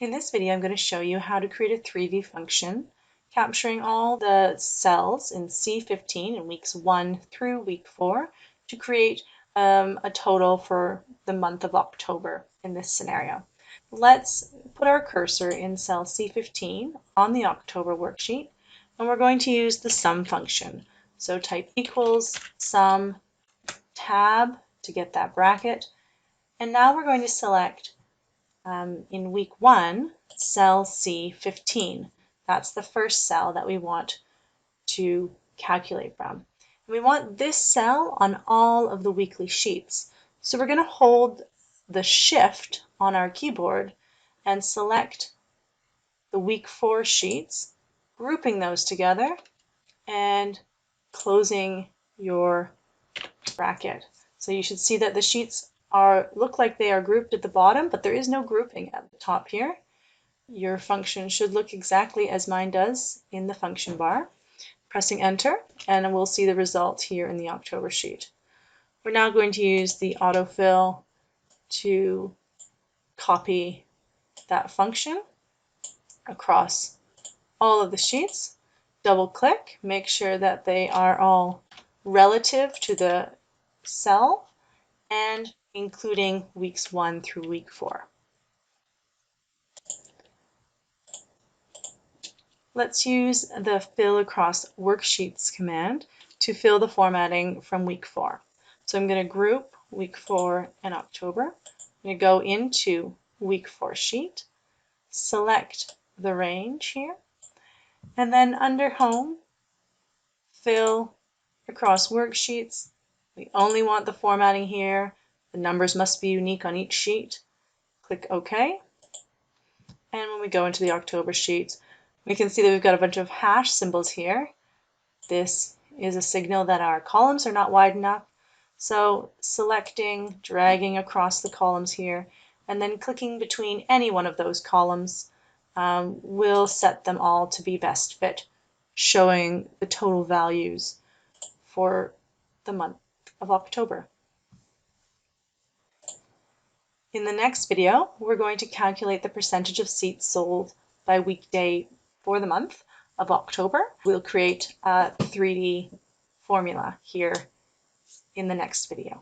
In this video, I'm going to show you how to create a 3D function capturing all the cells in C15 in weeks 1 through week 4 to create a total for the month of October in this scenario. Let's put our cursor in cell C15 on the October worksheet, and we're going to use the sum function. So type equals sum tab to get that bracket, and now we're going to select in week 1, cell C15. That's the first cell that we want to calculate from. We want this cell on all of the weekly sheets. So we're going to hold the shift on our keyboard and select the week 4 sheets, grouping those together and closing your bracket. So you should see that the sheets look like they are grouped at the bottom, but there is no grouping at the top here. Your function should look exactly as mine does in the function bar. Pressing enter, and we'll see the result here in the October sheet. We're now going to use the autofill to copy that function across all of the sheets. Double click, make sure that they are all relative to the cell and including weeks 1 through week 4. Let's use the fill across worksheets command to fill the formatting from week 4. So I'm going to group week 4 and October. I'm going to go into week 4 sheet, select the range here, and then under home, fill across worksheets. We only want the formatting here. The numbers must be unique on each sheet. Click OK. And when we go into the October sheet, we can see that we've got a bunch of hash symbols here. This is a signal that our columns are not wide enough. So selecting, dragging across the columns here, and then clicking between any one of those columns will set them all to be best fit, showing the total values for the month of October. In the next video, we're going to calculate the percentage of seats sold by weekday for the month of October. We'll create a 3D formula here in the next video.